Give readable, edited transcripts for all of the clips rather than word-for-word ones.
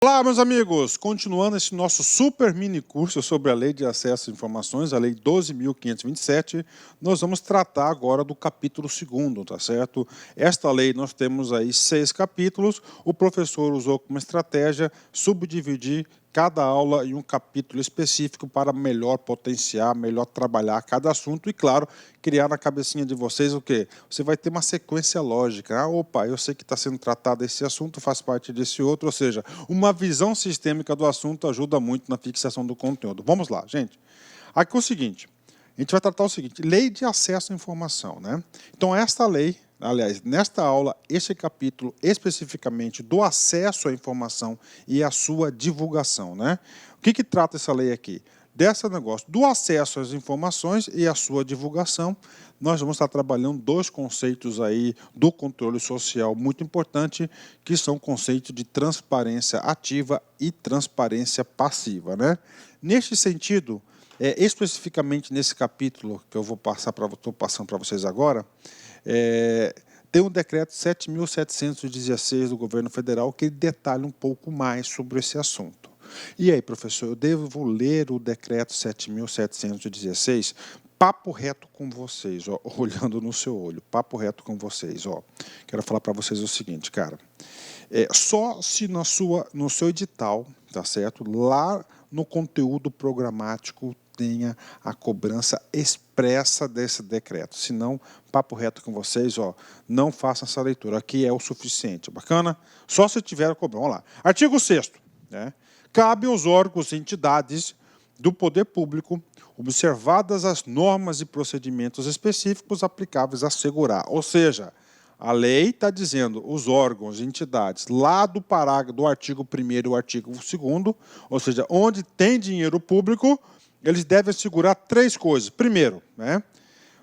Olá, meus amigos! Continuando esse nosso super mini curso sobre a Lei de Acesso às Informações, a Lei 12.527, nós vamos tratar agora do capítulo 2º, tá certo? Esta lei nós temos aí 6 capítulos, o professor usou como estratégia subdividir cada aula em um capítulo específico para melhor potenciar, melhor trabalhar cada assunto e, claro, criar na cabecinha de vocês o quê? Você vai ter uma sequência lógica. Opa, eu sei que está sendo tratado esse assunto, faz parte desse outro, ou seja, uma visão sistêmica do assunto ajuda muito na fixação do conteúdo. Vamos lá, gente. Aqui é o seguinte, a gente vai tratar o seguinte, lei de acesso à informação, né? Então, esta lei, aliás, nesta aula, este capítulo especificamente do acesso à informação e a sua divulgação, né? O que trata essa lei aqui? Desse negócio do acesso às informações e a sua divulgação, nós vamos estar trabalhando 2 conceitos aí do controle social muito importante, que são conceitos de transparência ativa e transparência passiva, né? Neste sentido, especificamente nesse capítulo que eu estou passando para vocês agora, tem o decreto 7.716 do governo federal que detalha um pouco mais sobre esse assunto. E aí, professor, eu devo ler o decreto 7.716? Papo reto com vocês, ó, olhando no seu olho, papo reto com vocês, ó. Quero falar para vocês o seguinte, cara. Só se no seu edital, tá certo? Lá no conteúdo programático tenha a cobrança expressa desse decreto. Se não, papo reto com vocês, ó, não façam essa leitura. Aqui é o suficiente, bacana? Só se tiver a cobrança. Vamos lá. Artigo 6º, né? Cabe aos órgãos e entidades do poder público, observadas as normas e procedimentos específicos aplicáveis a assegurar. Ou seja, a lei está dizendo os órgãos e entidades lá do parágrafo do artigo 1º e o artigo 2º, ou seja, onde tem dinheiro público, eles devem assegurar 3 coisas. Primeiro, né,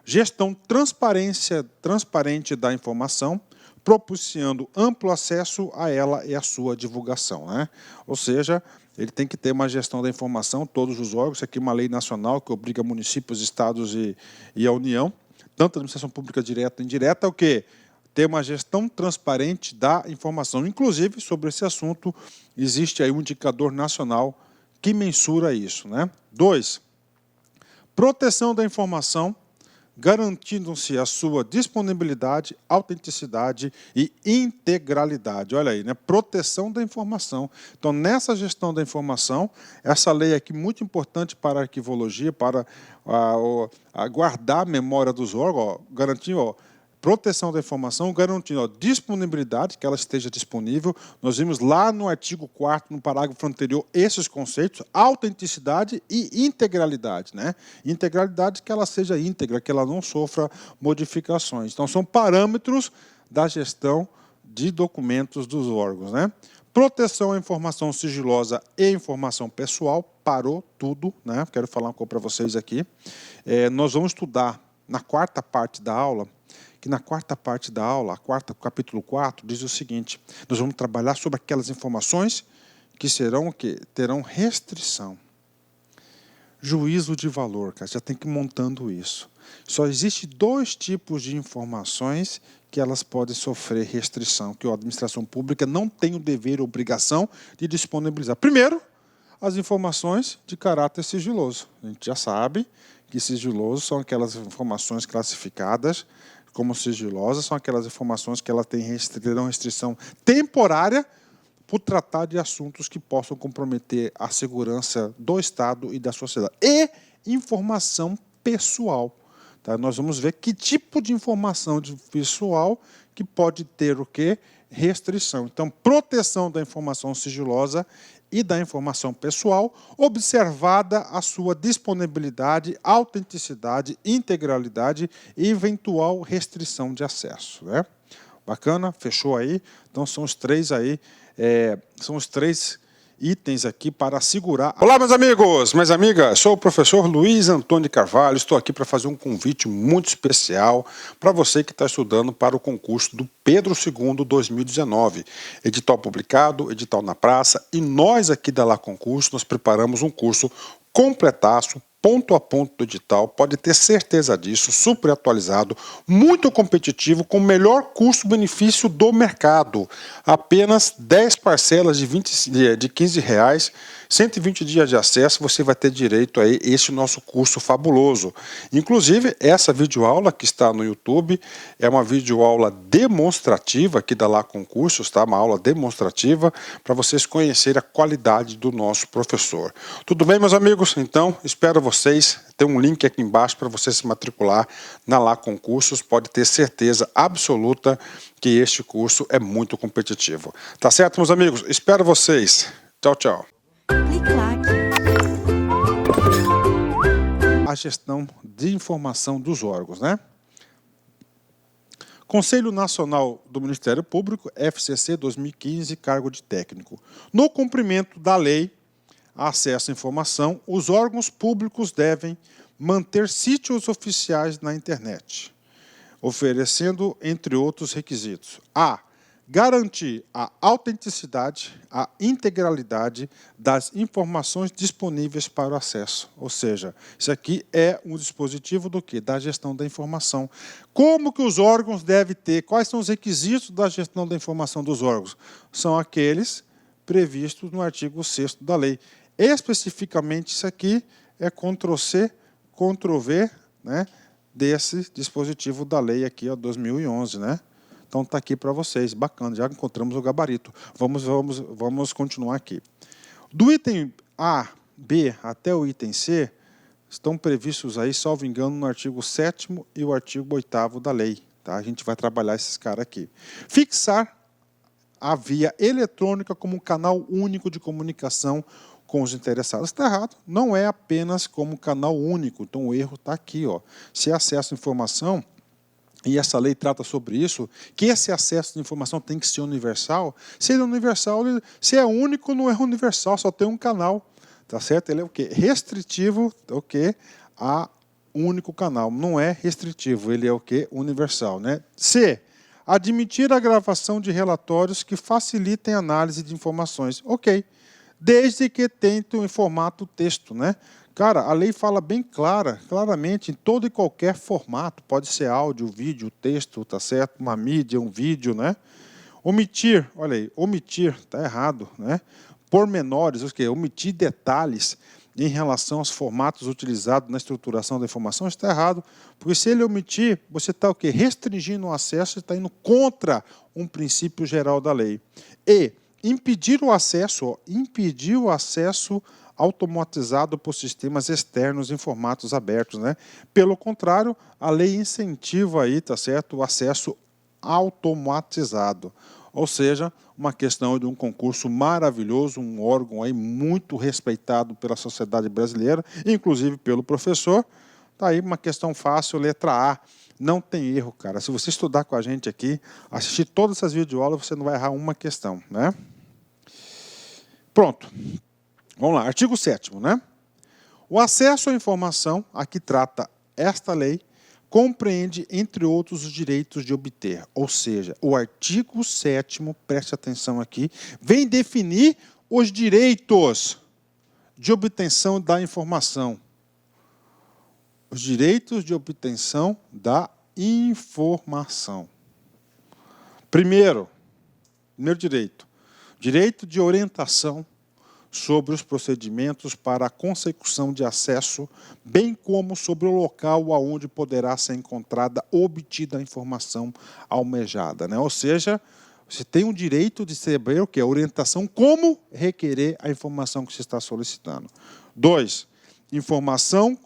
gestão transparente da informação, propiciando amplo acesso a ela e a sua divulgação, né? Ou seja, ele tem que ter uma gestão da informação, todos os órgãos, isso aqui é uma lei nacional que obriga municípios, estados e a União, tanto a administração pública direta e indireta, o quê? Ter uma gestão transparente da informação. Inclusive, sobre esse assunto, existe aí um indicador nacional que mensura isso, né? 2, proteção da informação, garantindo-se a sua disponibilidade, autenticidade e integralidade. Olha aí, né? Proteção da informação. Então, nessa gestão da informação, essa lei aqui muito importante para a arquivologia, para guardar a memória dos órgãos, garantindo, ó, proteção da informação, garantindo a disponibilidade, que ela esteja disponível. Nós vimos lá no artigo 4º, no parágrafo anterior, esses conceitos, autenticidade e integralidade, né? Integralidade, que ela seja íntegra, que ela não sofra modificações. Então, são parâmetros da gestão de documentos dos órgãos, né? Proteção à informação sigilosa e informação pessoal, parou tudo, né? Quero falar uma coisa para vocês aqui. Nós vamos estudar na 4ª parte da aula, que na 4ª parte da aula, capítulo 4, diz o seguinte, nós vamos trabalhar sobre aquelas informações que serão o quê? Terão restrição. Juízo de valor, cara, já tem que ir montando isso. Só existe 2 tipos de informações que elas podem sofrer restrição, que a administração pública não tem o dever ou obrigação de disponibilizar. Primeiro, as informações de caráter sigiloso. A gente já sabe que sigiloso são aquelas informações classificadas como sigilosas, são aquelas informações que terão restrição temporária por tratar de assuntos que possam comprometer a segurança do Estado e da sociedade. E informação pessoal. Tá? Nós vamos ver que tipo de informação pessoal que pode ter o quê? Restrição. Então, proteção da informação sigilosa e da informação pessoal, observada a sua disponibilidade, autenticidade, integralidade e eventual restrição de acesso, né? Bacana? Fechou aí? Então são os 3 aí, são os 3 itens aqui para assegurar... Olá, meus amigos, minhas amigas, sou o professor Luiz Antônio Carvalho, estou aqui para fazer um convite muito especial para você que está estudando para o concurso do Pedro II 2019. Edital publicado, edital na praça, e nós aqui da Lá Concurso, nós preparamos um curso completaço, ponto a ponto do edital, pode ter certeza disso, super atualizado, muito competitivo, com o melhor custo-benefício do mercado. Apenas 10 parcelas de R$15, 120 dias de acesso, você vai ter direito a esse nosso curso fabuloso. Inclusive, essa videoaula que está no YouTube é uma videoaula demonstrativa aqui da Lá Concursos, tá? Uma aula demonstrativa para vocês conhecerem a qualidade do nosso professor. Tudo bem, meus amigos? Então, espero vocês. Tem um link aqui embaixo para você se matricular na Lá Concursos. Pode ter certeza absoluta que este curso é muito competitivo. Tá certo, meus amigos? Espero vocês. Tchau, tchau. A gestão de informação dos órgãos, né? Conselho Nacional do Ministério Público, FCC 2015, cargo de técnico. No cumprimento da lei, acesso à informação, os órgãos públicos devem manter sítios oficiais na internet, oferecendo, entre outros requisitos, a garantir a autenticidade, a integralidade das informações disponíveis para o acesso. Ou seja, isso aqui é um dispositivo do quê? Da gestão da informação. Como que os órgãos devem ter? Quais são os requisitos da gestão da informação dos órgãos? São aqueles previstos no artigo 6º da lei. Especificamente, isso aqui é Ctrl+C, Ctrl+V, né, desse dispositivo da lei aqui, ó, 2011, né? Então está aqui para vocês, bacana, já encontramos o gabarito. Vamos continuar aqui. Do item A, B até o item C, estão previstos aí, salvo engano, no artigo 7º e o artigo 8º da lei. Tá? A gente vai trabalhar esses caras aqui. Fixar a via eletrônica como um canal único de comunicação com os interessados. Está errado, não é apenas como canal único, então o erro está aqui. Ó. Se é acesso à informação, e essa lei trata sobre isso, que esse acesso de informação tem que ser universal. Se ele é universal, se é único, não é universal, só tem um canal. Tá certo? Ele é o quê? Restritivo, o quê? A único canal. Não é restritivo, ele é o quê? Universal, né? C. Admitir a gravação de relatórios que facilitem a análise de informações. Ok. Desde que tentem em formato texto, né? Cara, a lei fala bem claramente, em todo e qualquer formato, pode ser áudio, vídeo, texto, tá certo? Uma mídia, um vídeo, né? Omitir, olha aí, omitir, tá errado, né? Pormenores, o quê? Omitir detalhes em relação aos formatos utilizados na estruturação da informação, está errado, porque se ele omitir, você está o quê? Restringindo o acesso e está indo contra um princípio geral da lei. E impedir o acesso automatizado por sistemas externos em formatos abertos, né? Pelo contrário, a lei incentiva aí, tá certo, o acesso automatizado. Ou seja, uma questão de um concurso maravilhoso, um órgão aí muito respeitado pela sociedade brasileira, inclusive pelo professor. Tá aí uma questão fácil, letra A. Não tem erro, cara. Se você estudar com a gente aqui, assistir todas essas videoaulas, você não vai errar uma questão, né? Pronto. Vamos lá, artigo 7º, né? O acesso à informação, a que trata esta lei, compreende, entre outros, os direitos de obter. Ou seja, o artigo 7º, preste atenção aqui, vem definir os direitos de obtenção da informação. Os direitos de obtenção da informação. Primeiro direito, direito de orientação sobre os procedimentos para a consecução de acesso, bem como sobre o local aonde poderá ser encontrada ou obtida a informação almejada, né? Ou seja, você tem o direito de saber o que? A orientação, como requerer a informação que você está solicitando. 2. Informação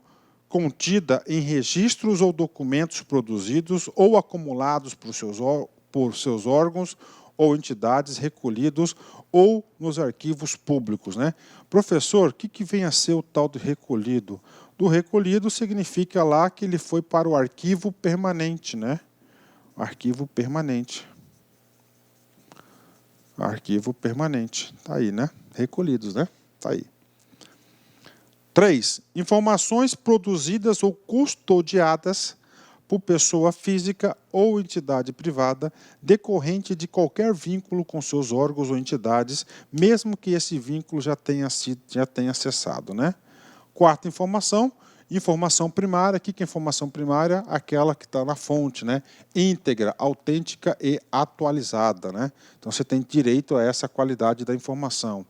contida em registros ou documentos produzidos ou acumulados por seus órgãos ou entidades recolhidos ou nos arquivos públicos, né? Professor, o que vem a ser o tal de recolhido? Do recolhido significa lá que ele foi para o arquivo permanente, né? Arquivo permanente. Arquivo permanente. Tá aí, né? Recolhidos, né? Tá aí. 3. Informações produzidas ou custodiadas por pessoa física ou entidade privada, decorrente de qualquer vínculo com seus órgãos ou entidades, mesmo que esse vínculo já tenha cessado, né? 4. Informação informação primária. O que é informação primária? Aquela que está na fonte, né? Íntegra, autêntica e atualizada, né? Então, você tem direito a essa qualidade da informação.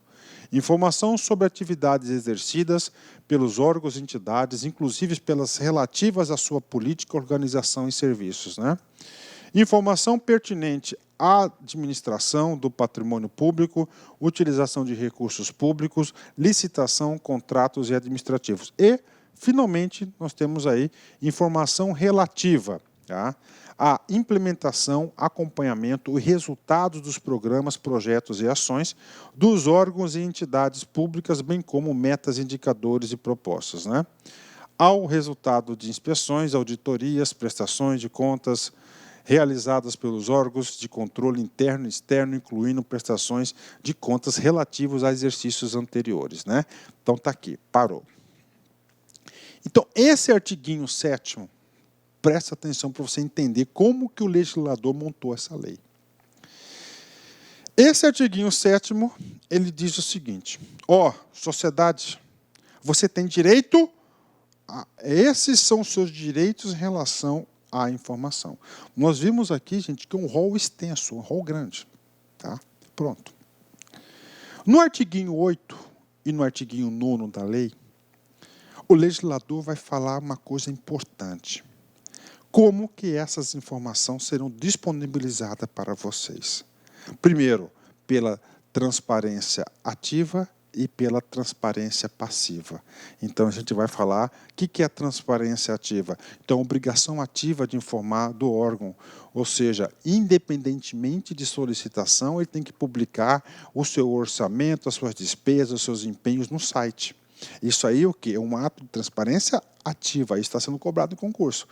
Informação sobre atividades exercidas pelos órgãos e entidades, inclusive pelas relativas à sua política, organização e serviços, né? Informação pertinente à administração do patrimônio público, utilização de recursos públicos, licitação, contratos e administrativos. E, finalmente, nós temos aí informação relativa, tá, à implementação, acompanhamento e resultados dos programas, projetos e ações dos órgãos e entidades públicas, bem como metas, indicadores e propostas, né? Ao resultado de inspeções, auditorias, prestações de contas realizadas pelos órgãos de controle interno e externo, incluindo prestações de contas relativos a exercícios anteriores, né? Então, está aqui, parou. Então, esse artiguinho 7º, presta atenção para você entender como que o legislador montou essa lei. Esse artiguinho 7º, ele diz o seguinte: ó, sociedade, você tem direito esses são os seus direitos em relação à informação. Nós vimos aqui, gente, que é um rol extenso, um rol grande. Tá? Pronto. No artiguinho 8 e no artiguinho 9º da lei, o legislador vai falar uma coisa importante. Como que essas informações serão disponibilizadas para vocês? Primeiro, pela transparência ativa e pela transparência passiva. Então, a gente vai falar o que é transparência ativa. Então, obrigação ativa de informar do órgão, ou seja, independentemente de solicitação, ele tem que publicar o seu orçamento, as suas despesas, os seus empenhos no site. Isso aí o quê? É um ato de transparência ativa, isso está sendo cobrado em concurso.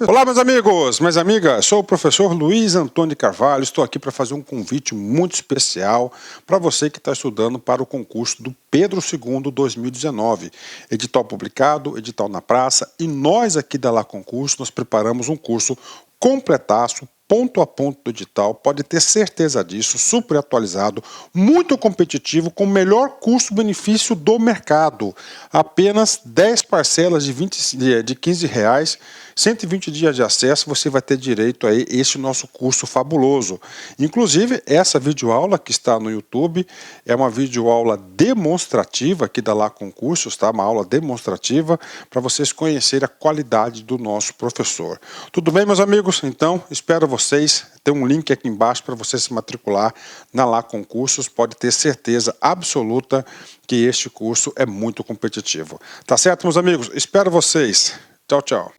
Olá, meus amigos, minhas amigas, sou o professor Luiz Antônio Carvalho, estou aqui para fazer um convite muito especial para você que está estudando para o concurso do Pedro II 2019. Edital publicado, edital na praça, e nós aqui da Lá Concurso, nós preparamos um curso completaço, ponto a ponto do edital, pode ter certeza disso, super atualizado, muito competitivo, com o melhor custo-benefício do mercado. Apenas 10 parcelas de R$15, 120 dias de acesso, você vai ter direito a este nosso curso fabuloso. Inclusive, essa videoaula que está no YouTube é uma videoaula demonstrativa aqui da Lá Concursos, tá? Uma aula demonstrativa para vocês conhecerem a qualidade do nosso professor. Tudo bem, meus amigos? Então, espero vocês. Tem um link aqui embaixo para você se matricular na Lá Concursos. Pode ter certeza absoluta que este curso é muito competitivo. Tá certo, meus amigos? Espero vocês. Tchau, tchau.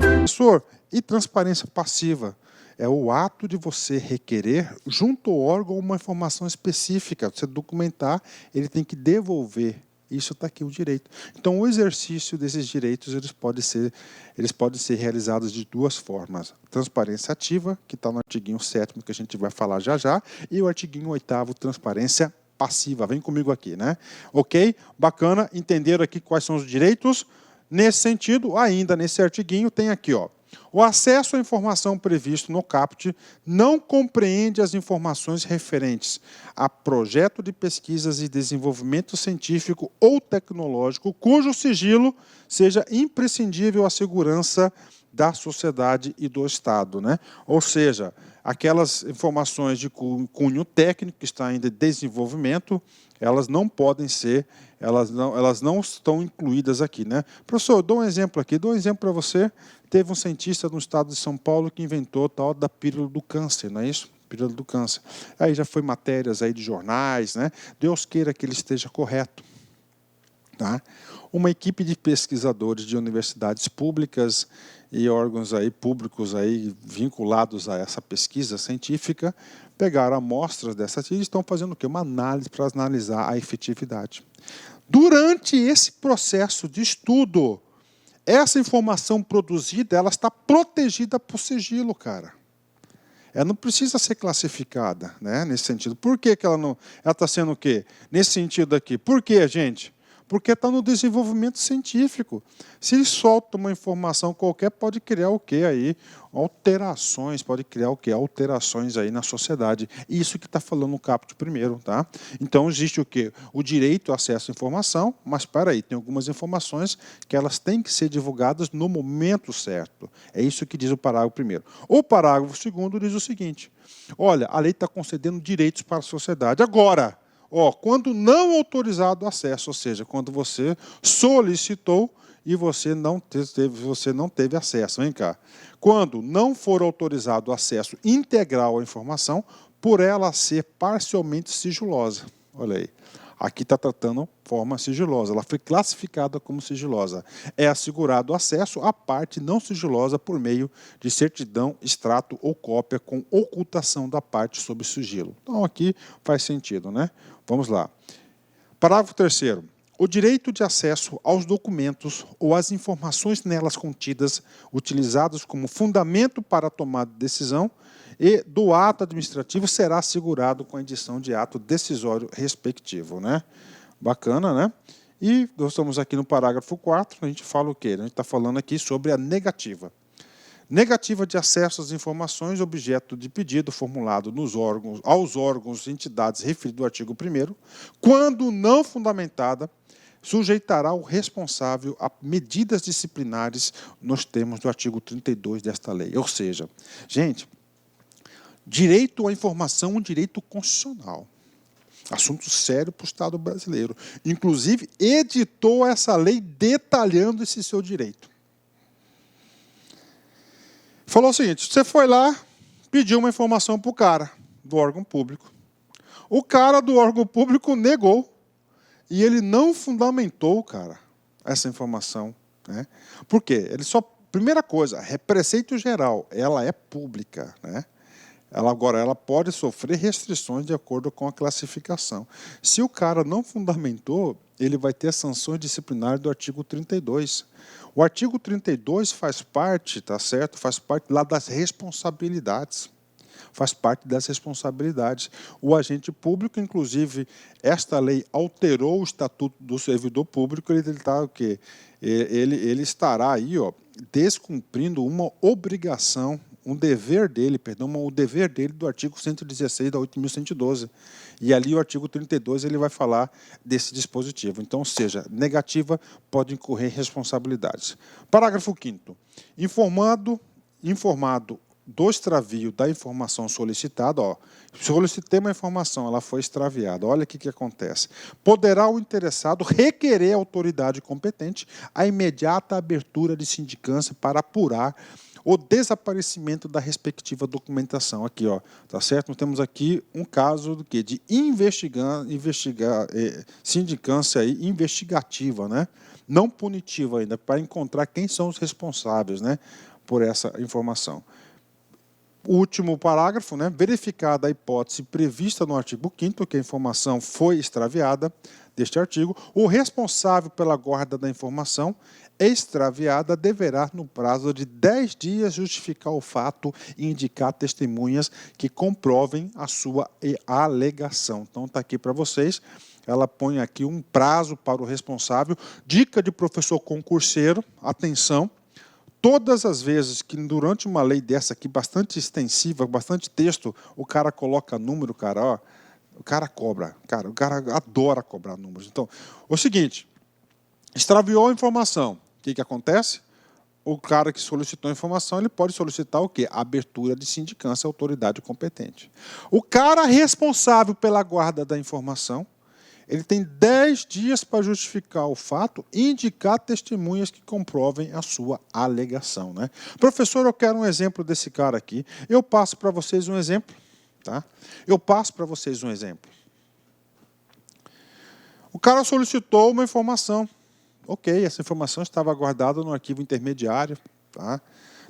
Professor, e transparência passiva? É o ato de você requerer, junto ao órgão, uma informação específica. Você documentar, ele tem que devolver. Isso está aqui, o direito. Então, o exercício desses direitos, eles podem ser realizados de duas formas. Transparência ativa, que está no artiguinho 7º, que a gente vai falar já já, e o artiguinho 8º, transparência passiva. Vem comigo aqui, né? Ok? Bacana, entenderam aqui quais são os direitos? Nesse sentido, ainda nesse artiguinho, tem aqui, ó. O acesso à informação previsto no caput não compreende as informações referentes a projeto de pesquisas e desenvolvimento científico ou tecnológico cujo sigilo seja imprescindível à segurança da sociedade e do Estado, né? Ou seja, aquelas informações de cunho técnico que está em desenvolvimento, elas não podem ser, elas não estão incluídas aqui, né? Professor, eu dou um exemplo aqui, dou um exemplo para você. Teve um cientista no estado de São Paulo que inventou a tal da pílula do câncer, não é isso? Pílula do câncer. Aí já foi matérias aí de jornais, né? Deus queira que ele esteja correto. Tá? Uma equipe de pesquisadores de universidades públicas e órgãos aí públicos aí vinculados a essa pesquisa científica pegaram amostras dessa e estão fazendo o quê? Uma análise para analisar a efetividade. Durante esse processo de estudo, essa informação produzida, ela está protegida por sigilo, cara. Ela não precisa ser classificada, né, nesse sentido. Por que ela não? Ela está sendo o quê? Nesse sentido aqui. Por quê, gente? Porque está no desenvolvimento científico. Se ele solta uma informação qualquer, pode criar o quê aí? Alterações, pode criar o quê? Alterações aí na sociedade. Isso que está falando no caput primeiro, tá? Então, existe o quê? O direito ao acesso à informação, mas, para aí, tem algumas informações que elas têm que ser divulgadas no momento certo. É isso que diz o parágrafo primeiro. O parágrafo segundo diz o seguinte: olha, a lei está concedendo direitos para a sociedade. Agora, quando não autorizado o acesso, ou seja, quando você solicitou e você não teve acesso. Vem cá. Quando não for autorizado o acesso integral à informação, por ela ser parcialmente sigilosa. Olha aí. Aqui está tratando forma sigilosa. Ela foi classificada como sigilosa. É assegurado acesso à parte não sigilosa por meio de certidão, extrato ou cópia com ocultação da parte sob sigilo. Então, aqui faz sentido, né? Vamos lá. Parágrafo 3º. O direito de acesso aos documentos ou às informações nelas contidas, utilizados como fundamento para a tomada de decisão e do ato administrativo, será assegurado com a edição de ato decisório respectivo, né? Bacana, né? E nós estamos aqui no parágrafo 4, a gente fala o quê? A gente está falando aqui sobre a negativa. Negativa de acesso às informações objeto de pedido formulado aos órgãos e entidades referidos no artigo 1º, quando não fundamentada, sujeitará o responsável a medidas disciplinares nos termos do artigo 32 desta lei. Ou seja, gente, direito à informação é um direito constitucional. Assunto sério para o Estado brasileiro. Inclusive, editou essa lei detalhando esse seu direito. Falou o seguinte: você foi lá, pediu uma informação para o cara do órgão público. O cara do órgão público negou. E ele não fundamentou, cara, essa informação, né? Por quê? Primeira coisa, preceito geral, ela é pública, né? Agora, ela pode sofrer restrições de acordo com a classificação. Se o cara não fundamentou, ele vai ter sanções disciplinares do artigo 32. O artigo 32 faz parte, tá certo? Faz parte lá das responsabilidades. Faz parte das responsabilidades. O agente público, inclusive, esta lei alterou o Estatuto do Servidor Público, ele está o quê? Ele estará aí, descumprindo uma obrigação, o dever dele do artigo 116 da 8.112. E ali o artigo 32 ele vai falar desse dispositivo. Então, ou seja, negativa pode incorrer responsabilidades. Parágrafo 5º. Informado do extravio da informação solicitada, solicitei uma informação, ela foi extraviada, olha o que acontece. Poderá o interessado requerer à autoridade competente a imediata abertura de sindicância para apurar o desaparecimento da respectiva documentação. Aqui, tá certo? Nós temos aqui um caso do quê? De sindicância aí, investigativa, né? Não punitiva ainda, para encontrar quem são os responsáveis, né, por essa informação. O último parágrafo, né, verificada a hipótese prevista no artigo 5º, que a informação foi extraviada deste artigo, o responsável pela guarda da informação extraviada deverá, no prazo de 10 dias, justificar o fato e indicar testemunhas que comprovem a sua alegação. Então, está aqui para vocês. Ela põe aqui um prazo para o responsável. Dica de professor concurseiro, atenção. Todas as vezes que durante uma lei dessa aqui, bastante extensiva, bastante texto, o cara coloca número, cara, o cara cobra. Cara, o cara adora cobrar números. Então, o seguinte, extraviou a informação. O que acontece? O cara que solicitou a informação, ele pode solicitar o quê? A abertura de sindicância à autoridade competente. O cara responsável pela guarda da informação, ele tem 10 dias para justificar o fato e indicar testemunhas que comprovem a sua alegação, né? Professor, eu quero um exemplo desse cara aqui. Eu passo para vocês um exemplo, tá? Eu passo para vocês um exemplo. O cara solicitou uma informação. Ok, essa informação estava guardada no arquivo intermediário, tá?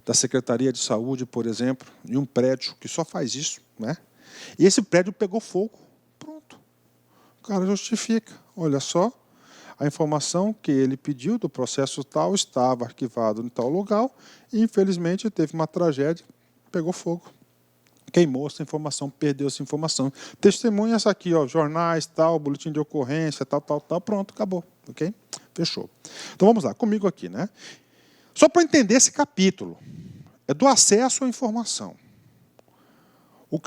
Da Secretaria de Saúde, por exemplo, em um prédio que só faz isso, né? E esse prédio pegou fogo. O cara justifica, olha só, a informação que ele pediu do processo tal estava arquivado em tal lugar e, infelizmente, teve uma tragédia, pegou fogo. O Queimou essa informação, perdeu essa informação. Testemunha essa aqui, ó, jornais, tal, boletim de ocorrência, tal, pronto, acabou, ok? Fechou. Então vamos lá, comigo aqui, né? Só para entender esse capítulo, é do acesso à informação. O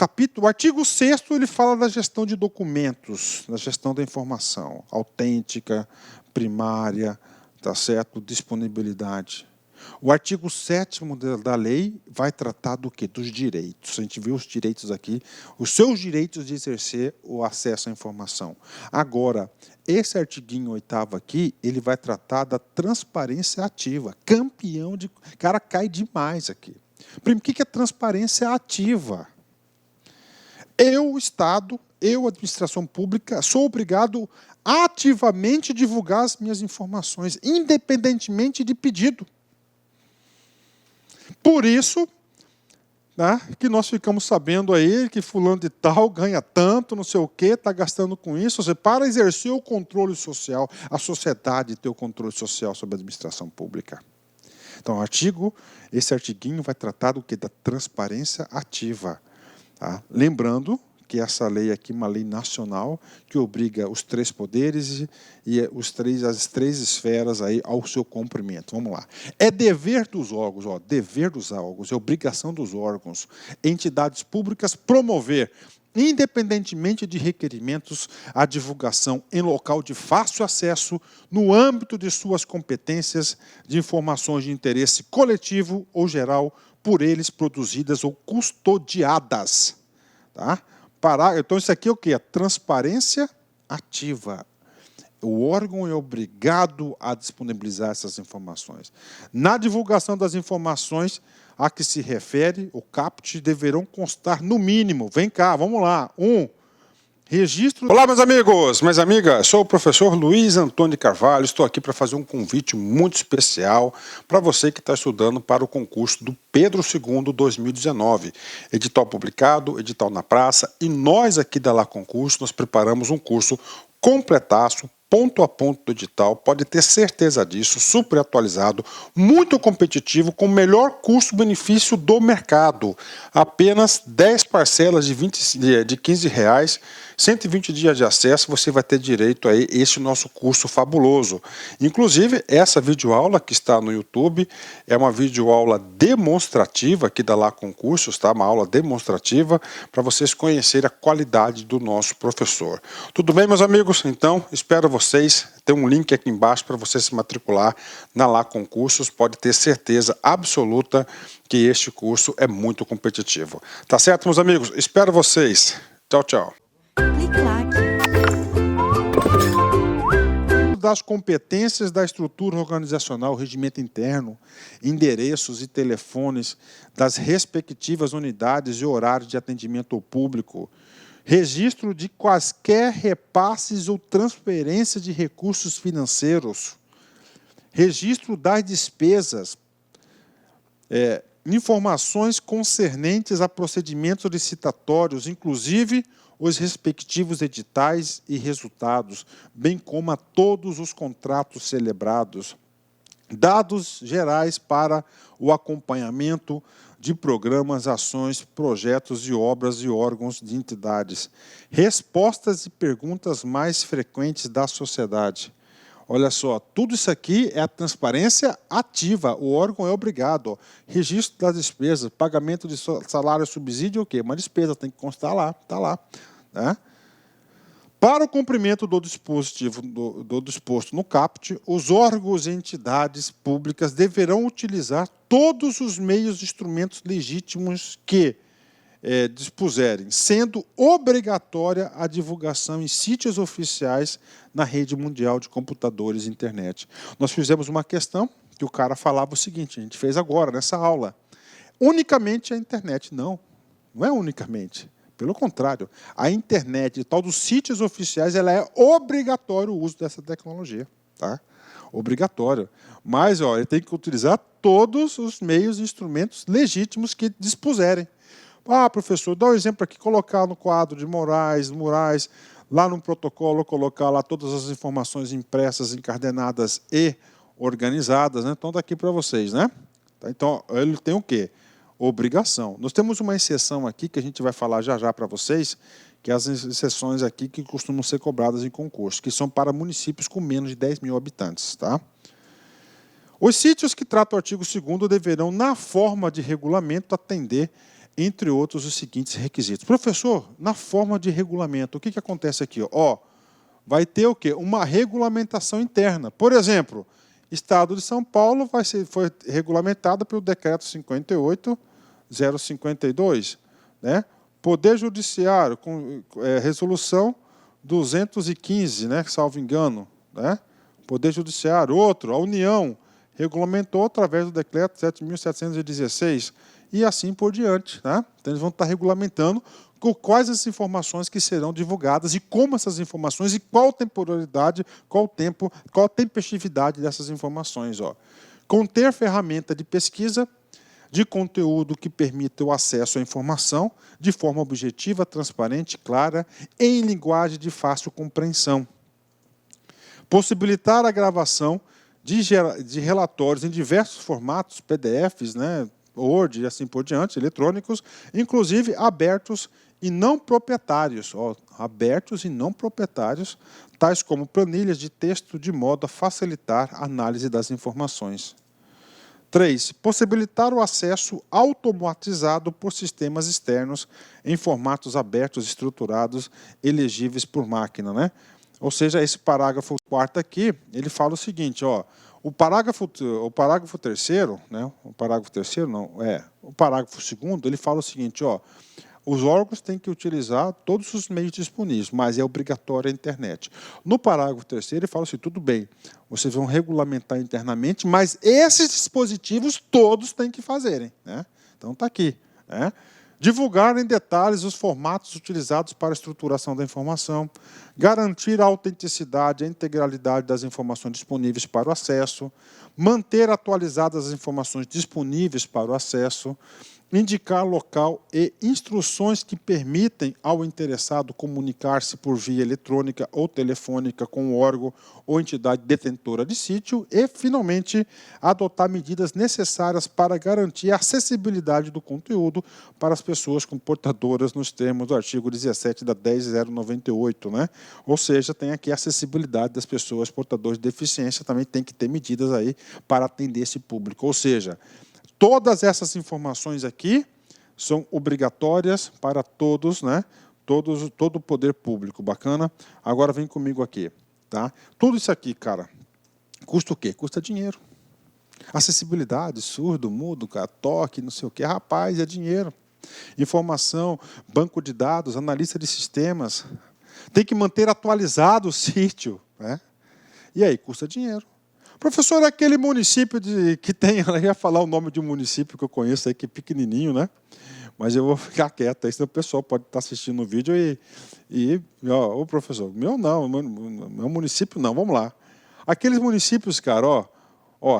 artigo 6º, ele fala da gestão de documentos, da gestão da informação, autêntica, primária, tá certo? Disponibilidade. O artigo 7º da lei vai tratar do quê? Dos direitos. A gente viu os direitos aqui, os seus direitos de exercer o acesso à informação. Agora, esse artiguinho 8º aqui, ele vai tratar da transparência ativa. Campeão de... Cara, cai demais aqui. Primeiro, o que é transparência ativa? Eu, Estado, eu, administração pública, sou obrigado a ativamente divulgar as minhas informações, independentemente de pedido. Por isso, né, que nós ficamos sabendo aí que fulano de tal ganha tanto, não sei o quê, está gastando com isso. Ou seja, para exercer o controle social, a sociedade ter o controle social sobre a administração pública. Então, esse artiguinho vai tratar do quê? Da transparência ativa. Tá? Lembrando que essa lei aqui é uma lei nacional que obriga os 3 poderes e as 3 esferas aí ao seu cumprimento. Vamos lá. É dever dos órgãos, ó, dever dos órgãos, é obrigação dos órgãos, entidades públicas promover, independentemente de requerimentos, a divulgação em local de fácil acesso, no âmbito de suas competências, de informações de interesse coletivo ou geral, por eles produzidas ou custodiadas. Tá? Então, isso aqui é o quê? A transparência ativa. O órgão é obrigado a disponibilizar essas informações. Na divulgação das informações a que se refere, o CAPT deverão constar, no mínimo, vem cá, vamos lá, registro... Olá, meus amigos, minhas amigas, sou o professor Luiz Antônio de Carvalho, estou aqui para fazer um convite muito especial para você que está estudando para o concurso do Pedro II 2019. Edital publicado, edital na praça, e nós aqui da Lá Concurso, nós preparamos um curso completaço, ponto a ponto do edital, pode ter certeza disso, super atualizado, muito competitivo, com o melhor custo-benefício do mercado. Apenas 10 parcelas de R$15, 120 dias de acesso, você vai ter direito a esse nosso curso fabuloso. Inclusive, essa videoaula que está no YouTube é uma videoaula demonstrativa aqui da Lá Concursos, tá? Uma aula demonstrativa para vocês conhecerem a qualidade do nosso professor. Tudo bem, meus amigos? Então, espero vocês. Tem um link aqui embaixo para você se matricular na Lá Concursos. Pode ter certeza absoluta que este curso é muito competitivo. Tá certo, meus amigos? Espero vocês. Tchau, tchau. Das competências da estrutura organizacional, regimento interno, endereços e telefones das respectivas unidades e horários de atendimento ao público, registro de quaisquer repasses ou transferência de recursos financeiros, registro das despesas, informações concernentes a procedimentos licitatórios, inclusive os respectivos editais e resultados, bem como a todos os contratos celebrados, dados gerais para o acompanhamento de programas, ações, projetos e obras e órgãos de entidades, respostas e perguntas mais frequentes da sociedade. Olha só, tudo isso aqui é a transparência ativa. O órgão é obrigado. Ó, registro das despesas, pagamento de salário, subsídio, o quê? Uma despesa, tem que constar lá, está lá. Né? Para o cumprimento do disposto no CAPT, os órgãos e entidades públicas deverão utilizar todos os meios e instrumentos legítimos que dispuserem, sendo obrigatória a divulgação em sítios oficiais na rede mundial de computadores e internet. Nós fizemos uma questão que o cara falava o seguinte, a gente fez agora, nessa aula, unicamente a internet. Não, não é unicamente. Pelo contrário, a internet e tal dos sítios oficiais, ela é obrigatório o uso dessa tecnologia. Tá? Obrigatório. Mas ele tem que utilizar todos os meios e instrumentos legítimos que dispuserem. Ah, professor, dá um exemplo aqui, colocar no quadro de murais, lá no protocolo, colocar lá todas as informações impressas, encadernadas e organizadas, né? Então, daqui para vocês, né? Então, ele tem o quê? obrigação. Nós temos uma exceção aqui que a gente vai falar já já para vocês, que é as exceções aqui que costumam ser cobradas em concurso, que são para municípios com menos de 10 mil habitantes. Tá? Os sítios que tratam o artigo 2º deverão, na forma de regulamento, atender, entre outros, os seguintes requisitos. Professor, na forma de regulamento, o que acontece aqui? Ó, vai ter o quê? Uma regulamentação interna. Por exemplo, Estado de São Paulo foi regulamentado pelo Decreto 58.052, né? Poder Judiciário, com resolução 215, né? Salvo engano, né? Poder Judiciário, outro, a União, regulamentou através do Decreto 7.716, e assim por diante. Né? Então, eles vão estar regulamentando quais as informações que serão divulgadas e como essas informações e qual temporalidade, qual tempo, qual a tempestividade dessas informações. Ó. Conter ferramenta de pesquisa de conteúdo que permita o acesso à informação de forma objetiva, transparente, clara, em linguagem de fácil compreensão. Possibilitar a gravação de relatórios em diversos formatos, PDFs, né, Word e assim por diante, eletrônicos, inclusive abertos e não proprietários, abertos e não proprietários, tais como planilhas de texto, de modo a facilitar a análise das informações. 3. Possibilitar o acesso automatizado por sistemas externos em formatos abertos, estruturados, elegíveis por máquina, né? Ou seja, esse parágrafo 4º aqui, ele fala o seguinte, ó, o parágrafo 3º, né? O parágrafo 2º, ele fala o seguinte, ó, os órgãos têm que utilizar todos os meios disponíveis, mas é obrigatória a internet. No parágrafo 3º, ele fala assim, tudo bem, vocês vão regulamentar internamente, mas esses dispositivos todos têm que fazerem. Né? Então, está aqui. Né? Divulgar em detalhes os formatos utilizados para a estruturação da informação, garantir a autenticidade e a integralidade das informações disponíveis para o acesso, manter atualizadas as informações disponíveis para o acesso, indicar local e instruções que permitem ao interessado comunicar-se por via eletrônica ou telefônica com o órgão ou entidade detentora de sítio e, finalmente, adotar medidas necessárias para garantir a acessibilidade do conteúdo para as pessoas portadoras nos termos do artigo 17 da 10.098, né? Ou seja, tem aqui a acessibilidade das pessoas portadoras de deficiência, também tem que ter medidas aí para atender esse público. Ou seja, todas essas informações aqui são obrigatórias para todos, né? Todo o poder público. Bacana? Agora vem comigo aqui. Tá? Tudo isso aqui, cara, custa o quê? Custa dinheiro. Acessibilidade, surdo, mudo, cara, toque, não sei o quê. Rapaz, é dinheiro. Informação, banco de dados, analista de sistemas. Tem que manter atualizado o sítio. Né? E aí, custa dinheiro. Professor, é aquele município que tem, eu ia falar o nome de um município que eu conheço aí, que é pequenininho, né? Mas eu vou ficar quieto, aí senão o pessoal pode estar assistindo o vídeo ô professor, meu não, meu município não, vamos lá. Aqueles municípios, cara,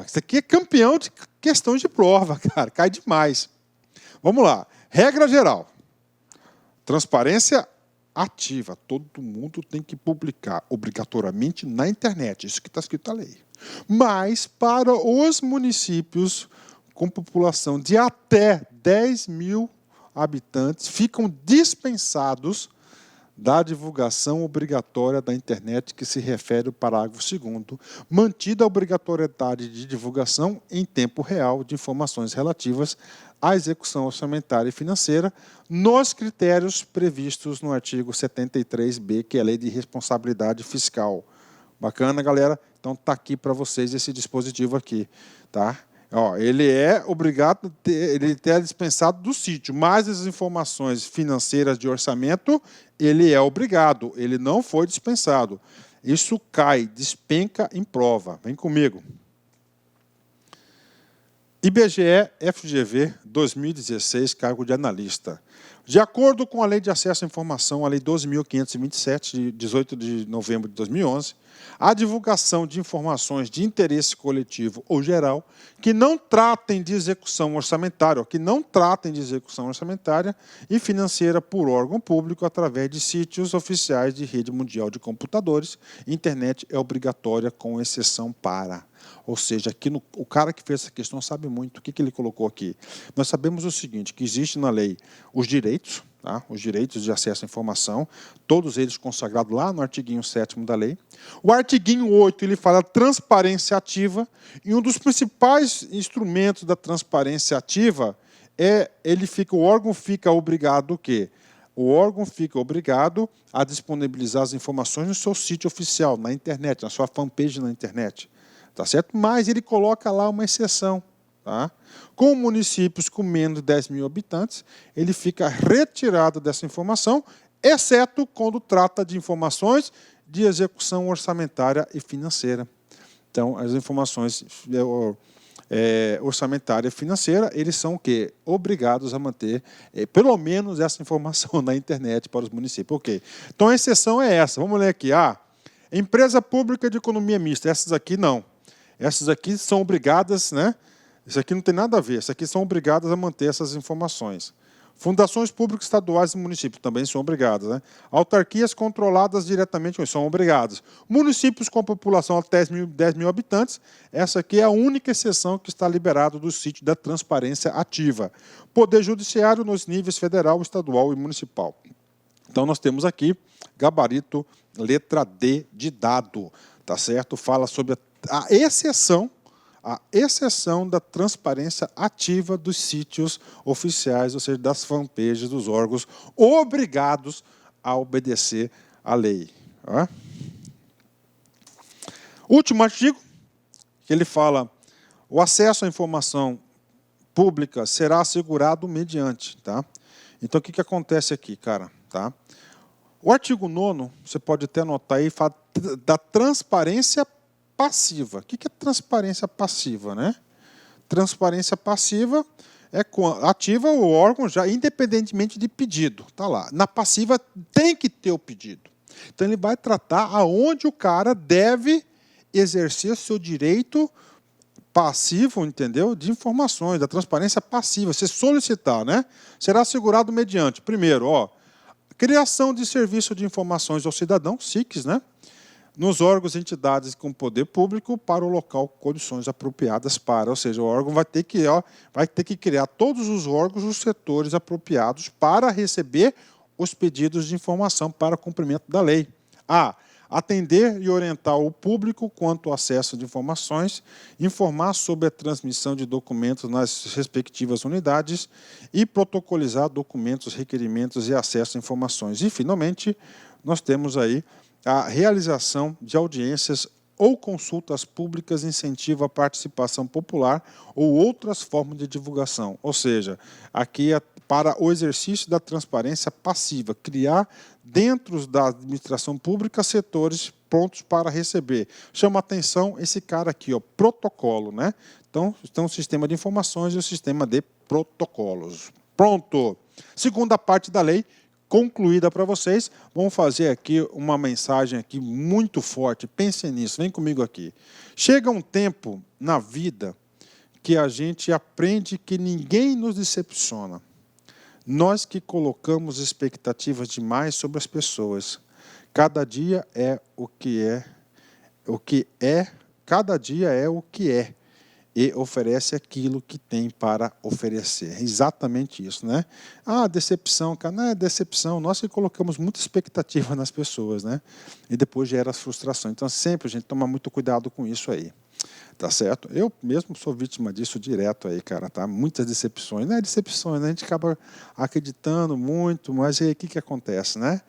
isso aqui é campeão de questões de prova, cara, cai demais. Vamos lá, regra geral, transparência ativa, todo mundo tem que publicar obrigatoriamente na internet, isso que está escrito na lei. Mas, para os municípios com população de até 10 mil habitantes, ficam dispensados da divulgação obrigatória da internet que se refere ao parágrafo 2º, mantida a obrigatoriedade de divulgação em tempo real de informações relativas à execução orçamentária e financeira nos critérios previstos no artigo 73b, que é a Lei de Responsabilidade Fiscal. Bacana, galera? Então, está aqui para vocês esse dispositivo aqui. Tá? Ele é obrigado, ele é dispensado do sítio, mas as informações financeiras de orçamento, ele é obrigado, ele não foi dispensado. Isso cai, despenca em prova. Vem comigo. IBGE FGV 2016, cargo de analista. De acordo com a Lei de Acesso à Informação, a Lei 12.527, de 18 de novembro de 2011, a divulgação de informações de interesse coletivo ou geral que não tratem de execução orçamentária, e financeira por órgão público através de sítios oficiais de rede mundial de computadores, internet é obrigatória com exceção para. Ou seja, aqui o cara que fez essa questão sabe muito. O que ele colocou aqui? Nós sabemos o seguinte, que existe na lei os direitos, tá? Os direitos de acesso à informação, todos eles consagrados lá no artiguinho 7º da lei. O artiguinho 8, ele fala transparência ativa, e um dos principais instrumentos da transparência ativa o órgão fica obrigado o quê? O órgão fica obrigado a disponibilizar as informações no seu sítio oficial, na internet, na sua fanpage na internet. Tá certo? Mas ele coloca lá uma exceção. Tá? Com municípios com menos de 10 mil habitantes, ele fica retirado dessa informação, exceto quando trata de informações de execução orçamentária e financeira. Então, as informações orçamentária e financeira, eles são o quê? Obrigados a manter pelo menos essa informação na internet para os municípios. Ok. Então a exceção é essa. Vamos ler aqui. Empresa pública de economia mista. Essas aqui não. Essas aqui são obrigadas, né? Isso aqui não tem nada a ver. Essas aqui são obrigadas a manter essas informações. Fundações públicas estaduais e municípios também são obrigadas. Né? Autarquias controladas diretamente são obrigadas. Municípios com população até 10 mil habitantes, essa aqui é a única exceção que está liberada do sítio da transparência ativa. Poder judiciário nos níveis federal, estadual e municipal. Então, nós temos aqui gabarito, letra D de dado. Tá certo? Fala sobre a exceção da transparência ativa dos sítios oficiais, ou seja, das fanpages dos órgãos obrigados a obedecer à lei. Último artigo, que ele fala, o acesso à informação pública será assegurado mediante. Tá? Então, o que acontece aqui, cara? Tá? O artigo 9º, você pode até anotar aí, fala da transparência passiva. O que é transparência passiva, né? Transparência passiva é ativa o órgão já independentemente de pedido. Tá lá. Na passiva tem que ter o pedido. Então ele vai tratar aonde o cara deve exercer seu direito passivo, entendeu? De informações, da transparência passiva. Se solicitar, né? Será assegurado mediante, primeiro, criação de serviço de informações ao cidadão, SICs, né? Nos órgãos e entidades com poder público para o local condições apropriadas para. Ou seja, o órgão vai ter que criar todos os órgãos, os setores apropriados para receber os pedidos de informação para cumprimento da lei. Atender e orientar o público quanto ao acesso de informações, informar sobre a transmissão de documentos nas respectivas unidades e protocolizar documentos, requerimentos e acesso a informações. E, finalmente, nós temos aí a realização de audiências ou consultas públicas incentiva a participação popular ou outras formas de divulgação. Ou seja, aqui é para o exercício da transparência passiva, criar dentro da administração pública setores prontos para receber. Chama atenção esse cara aqui, protocolo, né? Então, tem um sistema de informações e um sistema de protocolos. Pronto! Segunda parte da lei, concluída para vocês. Vamos fazer aqui uma mensagem aqui muito forte. Pensem nisso, vem comigo aqui. Chega um tempo na vida que a gente aprende que ninguém nos decepciona. Nós que colocamos expectativas demais sobre as pessoas. Cada dia é o que é, cada dia é o que é. E oferece aquilo que tem para oferecer. Exatamente isso, né? Decepção, cara, não é decepção. Nós que colocamos muita expectativa nas pessoas, né? E depois gera as frustrações. Então, sempre a gente toma muito cuidado com isso aí. Tá certo? Eu mesmo sou vítima disso direto aí, cara, tá? Muitas decepções. Não é decepções, né? A gente acaba acreditando muito, mas aí o que acontece, né?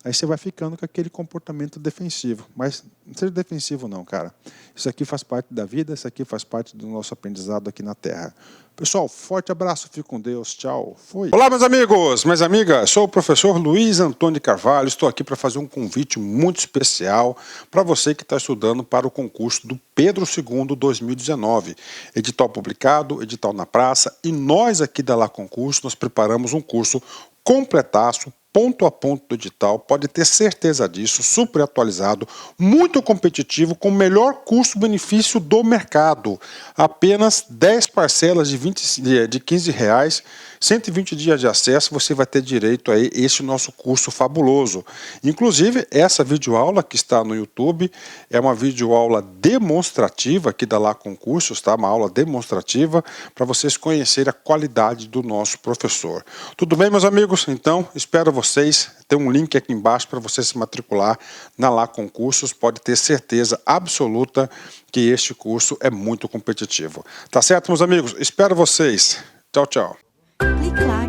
Aí você vai ficando com aquele comportamento defensivo. Mas não seja defensivo não, cara. Isso aqui faz parte da vida, isso aqui faz parte do nosso aprendizado aqui na Terra. Pessoal, forte abraço, fique com Deus, tchau, fui. Olá, meus amigos, minhas amigas, sou o professor Luiz Antônio de Carvalho, estou aqui para fazer um convite muito especial para você que está estudando para o concurso do Pedro II 2019. Edital publicado, edital na praça, e nós aqui da Lá Concurso, nós preparamos um curso completaço, ponto a ponto do edital, pode ter certeza disso, super atualizado, muito competitivo, com o melhor custo-benefício do mercado. Apenas 10 parcelas de R$15 120 dias de acesso, você vai ter direito a esse nosso curso fabuloso. Inclusive, essa videoaula que está no YouTube é uma videoaula demonstrativa aqui da Lá Concursos, tá? Uma aula demonstrativa para vocês conhecerem a qualidade do nosso professor. Tudo bem, meus amigos? Então, espero vocês. Tem um link aqui embaixo para você se matricular na Lá Concursos. Pode ter certeza absoluta que este curso é muito competitivo. Tá certo, meus amigos? Espero vocês. Tchau, tchau. Clique lá.